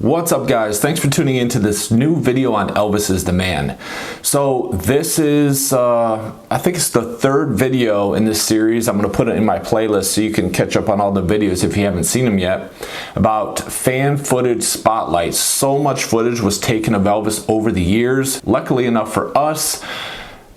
What's up, guys? Thanks for tuning into this new video on Elvis is the Man. So this is, I think it's the third video in this series. I'm going to put it in my playlist so you can catch up on all the videos if you haven't seen them yet, about fan footage spotlights. So much footage was taken of Elvis over the years. Luckily enough for us,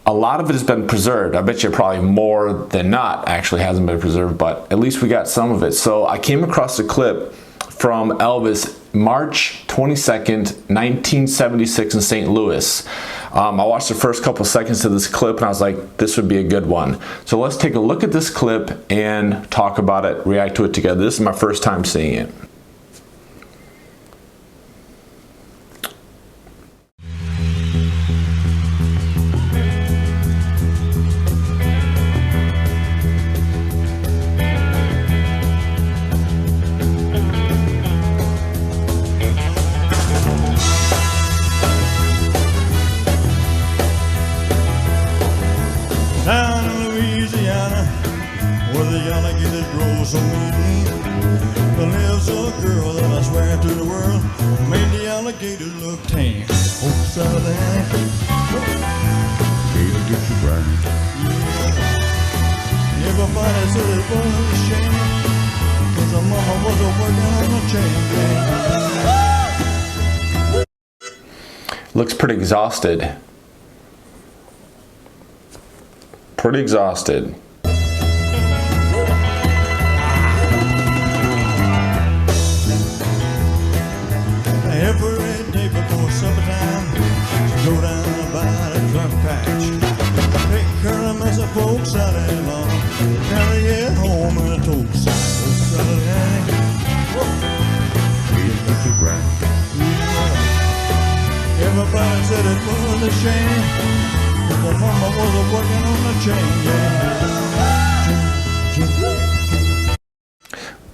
a lot of it has been preserved. I bet you probably more than not actually hasn't been preserved, but at least we got some of it. So I came across a clip from Elvis March 22nd, 1976 in St. Louis. I watched the first couple seconds of this clip and I was like, this would be a good one. So let's take a look at this clip and talk about it, react to it together. This is my first time seeing it. Down in Louisiana, where the alligators grow so mean, there lives a girl that I swear to the world made the alligators look tame. Oh, Sally Ann, baby, get you right. Yeah. Everybody said it was a shame, 'cause her mama was working on a chain gang. Looks pretty exhausted. Pretty exhausted. Every day before supper time, go down by the truck patch, take care of mess of folks out there long, carry it home in a toast. Oh, Sally Ann, everybody said it was a shame, but the mama was working on the chain gang.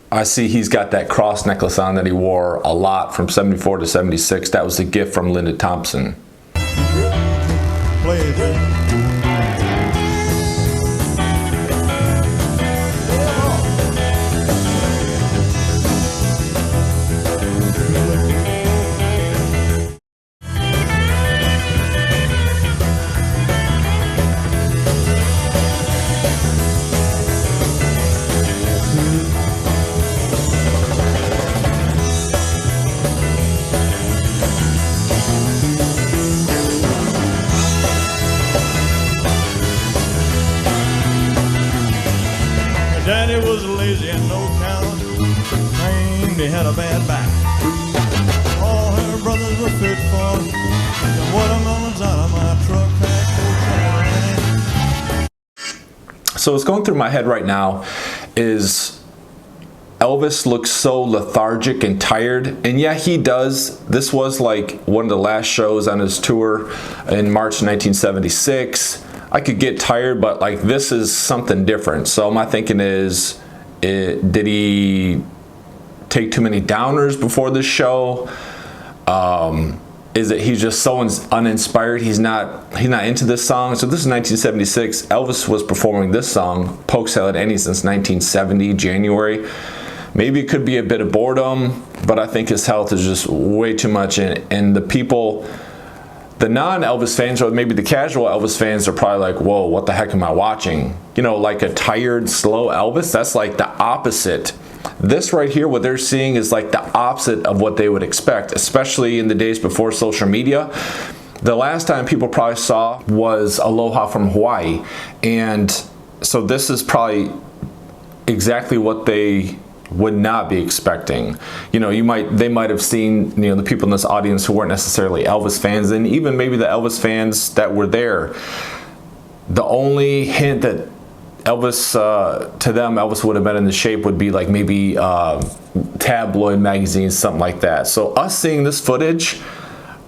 I see he's got that cross necklace on that he wore a lot from 74 to 76. That was a gift from Linda Thompson. Play it, man. Daddy was lazy and no count, claimed he had a bad back. All her brothers were fit for the watermelons out of my truck pack. So what's going through my head right now is Elvis looks so lethargic and tired, and yeah, he does. This was like one of the last shows on his tour in March 1976. I could get tired, but like this is something different. So my thinking is, did he take too many downers before this show? Is it he's just so uninspired? He's not into this song. So this is 1976. Elvis was performing this song, Poke Salad Annie, since 1970 January. Maybe it could be a bit of boredom, but I think his health is just way too much. And the people, the non-Elvis fans, or maybe the casual Elvis fans, are probably like, whoa, what the heck am I watching? You know, like a tired, slow Elvis? That's like the opposite. This right here, what they're seeing is like the opposite of what they would expect, especially in the days before social media. The last time people probably saw was Aloha from Hawaii. And so this is probably exactly what they would not be expecting. You know, they might have seen, you know, the people in this audience who weren't necessarily Elvis fans, and even maybe the Elvis fans that were there. The only hint that Elvis, to them, Elvis would have been in the shape would be like maybe tabloid magazines, something like that. So us seeing this footage,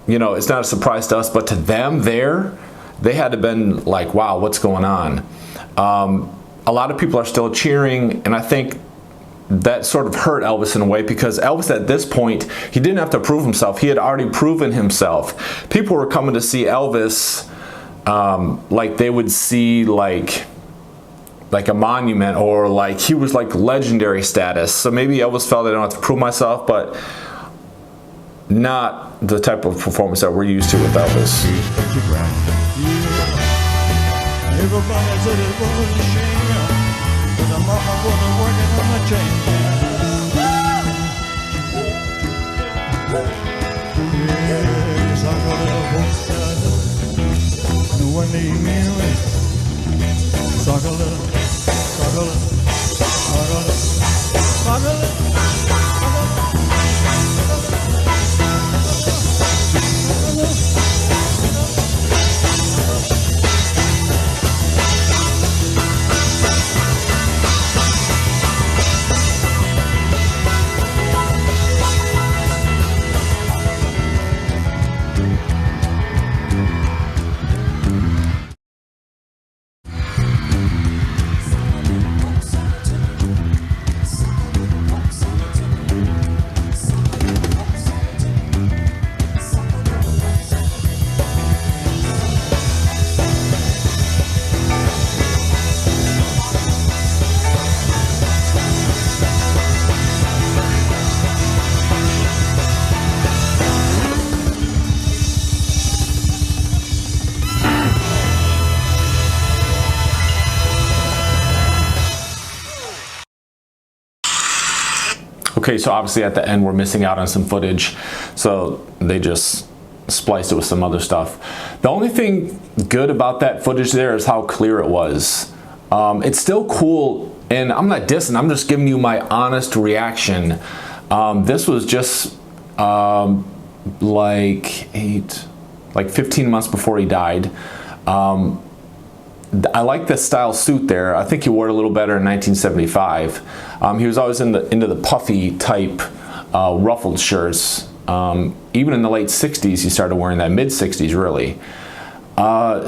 you know, it's not a surprise to us, but to them there, they had to have been like, wow, what's going on? A lot of people are still cheering, and I think that sort of hurt Elvis in a way, because Elvis at this point, he didn't have to prove himself. He had already proven himself. People were coming to see Elvis like they would see like a monument, or like he was like legendary status. So maybe Elvis felt I don't have to prove myself, but not the type of performance that we're used to with Elvis. Everybody said it was a shame, but the mama wasn't working on the chain. Yes, I got a book, no one need me away. Suck a little, suck a little, suck a little, suck a little. Okay, so obviously at the end we're missing out on some footage, so they just spliced it with some other stuff. The only thing good about that footage there is how clear it was. It's still cool, and I'm not dissing, I'm just giving you my honest reaction. This was just like 15 months before he died. I like the style suit there. I think he wore it a little better in 1975. He was always into the puffy type ruffled shirts. Even in the late 60s, he started wearing that, mid 60s really.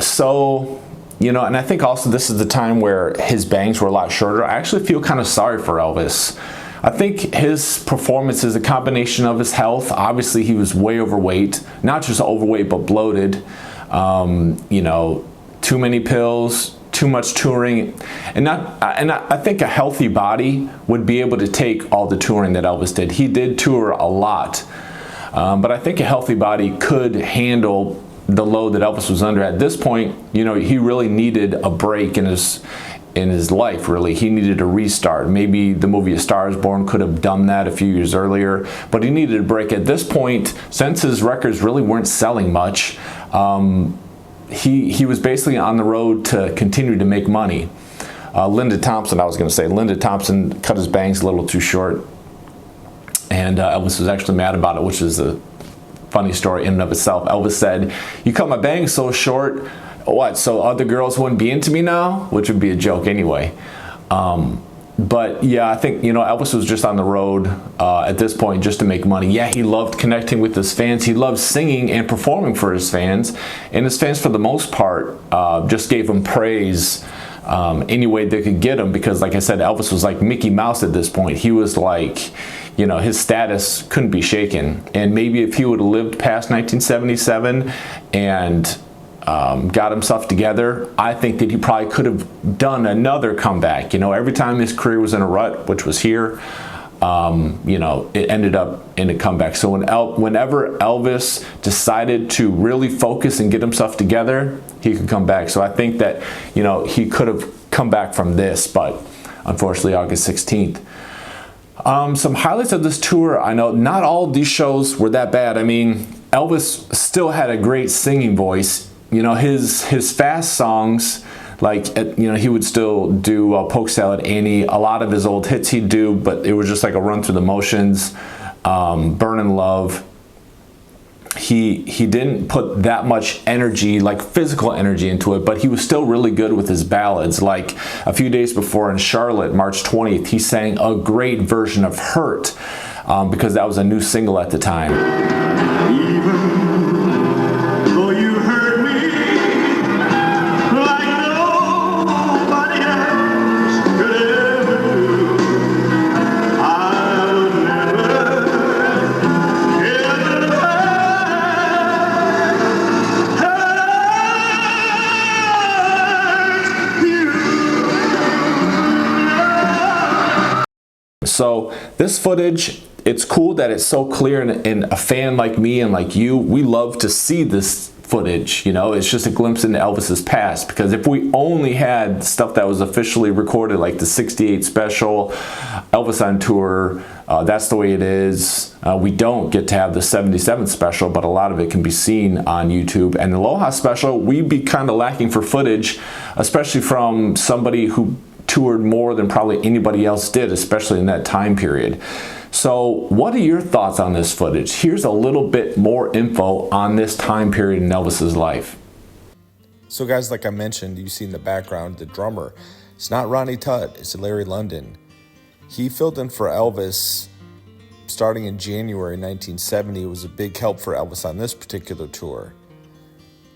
So, you know, and I think also this is the time where his bangs were a lot shorter. I actually feel kind of sorry for Elvis. I think his performance is a combination of his health. Obviously, he was way overweight, not just overweight, but bloated. You know, too many pills, too much touring, and I think a healthy body would be able to take all the touring that Elvis did. He did tour a lot, but I think a healthy body could handle the load that Elvis was under. At this point, you know, he really needed a break in his life, really. He needed a restart. Maybe the movie A Star Is Born could have done that a few years earlier, but he needed a break. At this point, since his records really weren't selling much, he was basically on the road to continue to make money. Linda Thompson cut his bangs a little too short, and Elvis was actually mad about it, which is a funny story in and of itself. Elvis said, "You cut my bangs so short, what, so other girls wouldn't be into me now?" Which would be a joke anyway. But yeah, I think, you know, Elvis was just on the road at this point just to make money. Yeah, he loved connecting with his fans. He loved singing and performing for his fans. And his fans, for the most part, just gave him praise any way they could get him. Because, like I said, Elvis was like Mickey Mouse at this point. He was like, you know, his status couldn't be shaken. And maybe if he would have lived past 1977 and got himself together, I think that he probably could have done another comeback. You know, every time his career was in a rut, which was here, you know, it ended up in a comeback. So whenever Elvis decided to really focus and get himself together, he could come back. So I think that, you know, he could have come back from this, but unfortunately August 16th. Some highlights of this tour. I know not all of these shows were that bad. I mean, Elvis still had a great singing voice. You know, his fast songs, like, you know, he would still do Polk Salad Annie. A lot of his old hits he'd do, but it was just like a run through the motions. Burnin' Love. He didn't put that much energy, like physical energy, into it, but he was still really good with his ballads. Like a few days before in Charlotte, March 20th, he sang a great version of Hurt, because that was a new single at the time. So this footage it's cool that it's so clear, and a fan like me and like you, we love to see this footage. You know, it's just a glimpse into Elvis's past, because if we only had stuff that was officially recorded, like the 68 special, Elvis on tour, That's the Way It Is, we don't get to have the 77 special, but a lot of it can be seen on YouTube. And the Aloha special, we'd be kind of lacking for footage, especially from somebody who toured more than probably anybody else did, especially in that time period. So what are your thoughts on this footage? Here's a little bit more info on this time period in Elvis's life. So guys, like I mentioned, you see in the background, the drummer. It's not Ronnie Tutt, it's Larry London. He filled in for Elvis starting in January 1970. It was a big help for Elvis on this particular tour.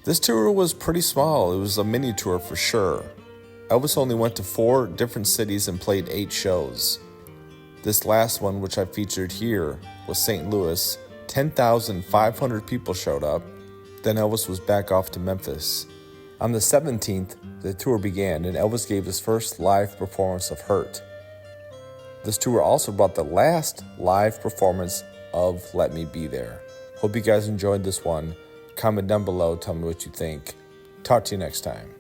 This tour was pretty small. It was a mini tour for sure. Elvis only went to 4 different cities and played 8 shows. This last one, which I featured here, was St. Louis. 10,500 people showed up. Then Elvis was back off to Memphis. On the 17th, the tour began, and Elvis gave his first live performance of Hurt. This tour also brought the last live performance of Let Me Be There. Hope you guys enjoyed this one. Comment down below, tell me what you think. Talk to you next time.